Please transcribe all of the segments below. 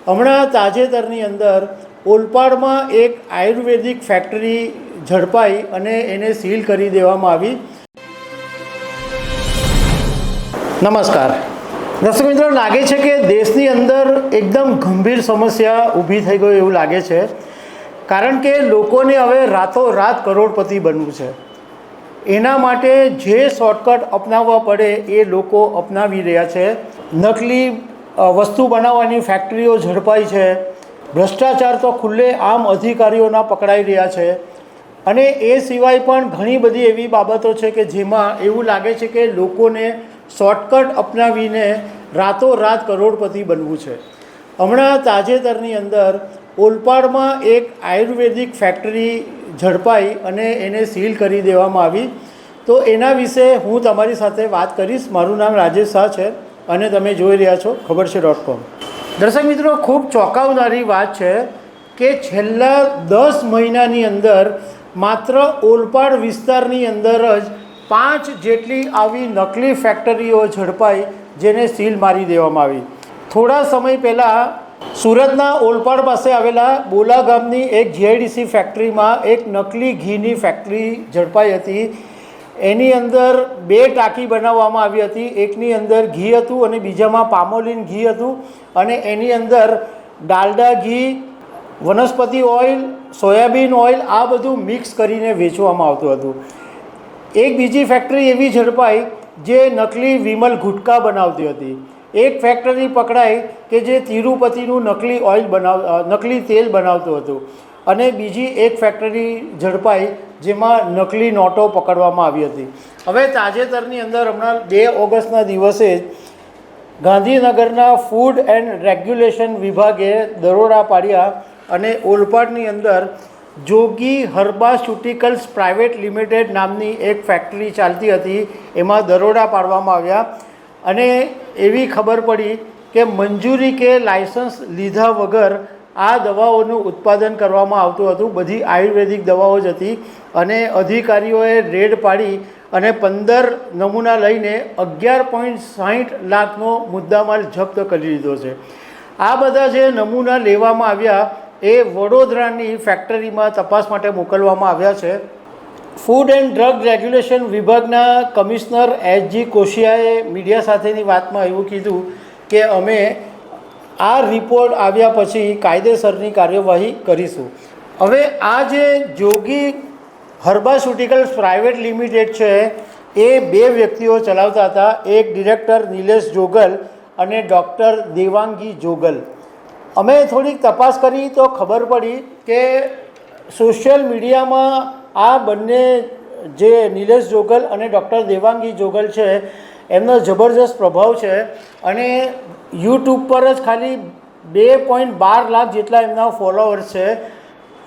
હમણાં તાજેતરની અંદર ઓલપાડમાં એક આયુર્વેદિક ફેક્ટરી ઝડપાઈ અને એને સીલ કરી દેવામાં આવી. નમસ્કાર દર્શક મિત્રો, લાગે છે કે દેશની અંદર એકદમ ગંભીર સમસ્યા ઊભી થઈ ગઈ એવું લાગે છે, કારણ કે લોકોને હવે રાતોરાત કરોડપતિ બનવું છે. એના માટે જે શોર્ટકટ અપનાવવા પડે એ લોકો અપનાવી રહ્યા છે. નકલી વસ્તુ બનાવવાની ફેક્ટરીઓ ઝડપાઈ છે, ભ્રષ્ટાચાર તો ખુલ્લે આમ અધિકારીઓના પકડાઈ રહ્યા છે, અને એ સિવાય પણ ઘણી બધી એવી બાબતો છે કે જેમાં એવું લાગે છે કે લોકોને શોર્ટકટ અપનાવીને રાતોરાત કરોડપતિ બનવું છે. હમણાં તાજેતરની અંદર ઓલપાડમાં એક આયુર્વેદિક ફેક્ટરી ઝડપાઈ અને એને સીલ કરી દેવામાં આવી. તો એના વિશે હું તમારી સાથે વાત કરીશ. મારું નામ રાજેશ શાહ છે અને તમે જોઈ રહ્યા છો ખબરછે.com. દર્શક મિત્રો, ખૂબ ચોંકાવનારી વાત છે કે છેલ્લા 10 મહિનાની અંદર માત્ર ઓલપાડ વિસ્તારની અંદર જ 5 જેટલી આવી નકલી ફેક્ટરીઓ ઝડપાઈ જેને સીલ મારી દેવામાં આવી. થોડા સમય પહેલાં સુરતના ઓલપાડ પાસે આવેલા બોલા ગામની એક જીઆઈડીસી ફેક્ટરીમાં એક નકલી ઘીની ફેક્ટરી ઝડપાઈ હતી. એની અંદર 2 ટાંકી બનાવવામાં આવી હતી. એકની અંદર ઘી હતું અને બીજામાં પામોલિન ઘી હતું, અને એની અંદર ડાલડા ઘી, વનસ્પતિ ઓઇલ, સોયાબીન ઓઇલ આ બધું મિક્સ કરીને વેચવામાં આવતું હતું. એક બીજી ફેક્ટરી એવી ઝડપાઈ જે નકલી વિમલ ગુટકા બનાવતી હતી. એક ફેક્ટરી પકડાઈ કે જે તિરુપતિનું નકલી તેલ બનાવતું હતું, અને બીજી એક ફેક્ટરી ઝડપાઈ જેમાં નકલી નોટો પકડવામાં આવી હતી. હવે તાજેતરની અંદર હમણાં 2 ઓગસ્ટના દિવસે જ ગાંધીનગરના ફૂડ એન્ડ રેગ્યુલેશન વિભાગે દરોડા પાડ્યા અને ઓલપાડની અંદર જોગી હર્બાસ્યુટિકલ્સ પ્રાઇવેટ લિમિટેડ નામની એક ફેક્ટરી ચાલતી હતી, એમાં દરોડા પાડવામાં આવ્યા અને એવી ખબર પડી કે મંજૂરી કે લાયસન્સ લીધા વગર આ દવાઓનું ઉત્પાદન કરવામાં આવતું હતું. બધી આયુર્વેદિક દવાઓ જ હતી, અને અધિકારીઓએ રેડ પાડી અને 15 નમૂના લઈને 11.60 લાખનો મુદ્દામાલ જપ્ત કરી લીધો છે. આ બધા જે નમૂના લેવામાં આવ્યા એ વડોદરાની ફેક્ટરીમાં તપાસ માટે મોકલવામાં આવ્યા છે. ફૂડ એન્ડ ડ્રગ રેગ્યુલેશન વિભાગના કમિશનર એચ.જી. કોશિયાએ મીડિયા સાથેની વાતમાં એવું કીધું કે અમે આ રિપોર્ટ આવ્યા પછી કાયદેસરની કાર્યવાહી કરીશું. હવે આ જે જોગી હર્બાસ્યુટિકલ્સ પ્રાઇવેટ લિમિટેડ છે એ 2 વ્યક્તિઓ ચલાવતા હતા. એક ડિરેક્ટર નિલેશ જોગલ અને ડૉક્ટર દેવાંગી જોગલ. અમે થોડીક તપાસ કરી તો ખબર પડી કે સોશિયલ મીડિયામાં આ બંને જે નિલેશ જોગલ અને ડૉક્ટર દેવાંગી જોગલ છે એમનો જબરજસ્ત પ્રભાવ છે, અને યુટ્યુબ પર જ ખાલી 2.12 લાખ જેટલા એમના ફોલોઅર્સ છે.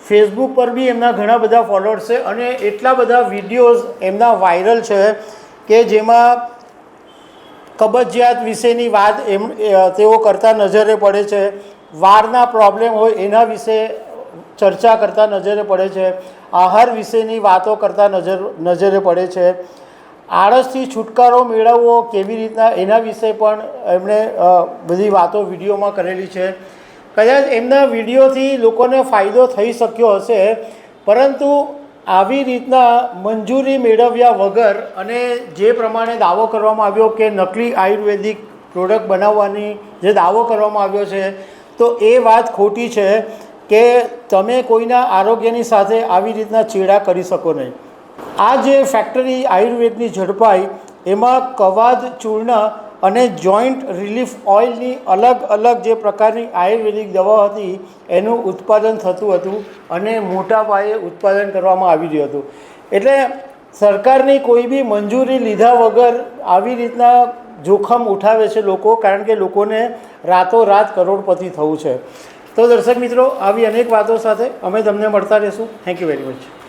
ફેસબુક પર બી એમના ઘણા બધા ફોલોઅર્સ છે, અને એટલા બધા વિડીયોઝ એમના વાયરલ છે કે જેમાં કબજિયાત વિશેની વાત તેઓ કરતા નજરે પડે છે. વારના પ્રોબ્લેમ હોય એના વિશે ચર્ચા કરતા નજરે પડે છે. આહાર વિશેની વાતો કરતા નજરે પડે છે. આળસથી છુટકારો મેળવવો કેવી રીતના એના વિશે પણ એમણે બધી વાતો વિડીયોમાં કરેલી છે. કદાચ એમના વિડીયોથી લોકોને ફાયદો થઈ શક્યો હશે, પરંતુ આવી રીતના મંજૂરી મેળવ્યા વગર અને જે પ્રમાણે દાવો કરવામાં આવ્યો કે નકલી આયુર્વેદિક પ્રોડક્ટ બનાવવાની જે દાવો કરવામાં આવ્યો છે, તો એ વાત ખોટી છે કે તમે કોઈના આરોગ્યની સાથે આવી રીતના ચેડા કરી શકો નહીં. આ જે ફેક્ટરી આયુર્વેદની ઝડપાઈ એમાં કવાદ ચૂર્ણ અને જોઈન્ટ રિલીફ ઓઇલની અલગ જે પ્રકારની આયુર્વેદિક દવા હતી એનું ઉત્પાદન થતું હતું, અને મોટા પાયે ઉત્પાદન કરવામાં આવી રહ્યું હતું. એટલે સરકારની કોઈ બી મંજૂરી લીધા વગર આવી રીતના જોખમ ઉઠાવે છે લોકો, કારણ કે લોકોને રાતોરાત કરોડપતિ થવું છે. તો દર્શક મિત્રો, આવી અનેક વાતો સાથે અમે તમને મળતા રહીશું. Thank you very much.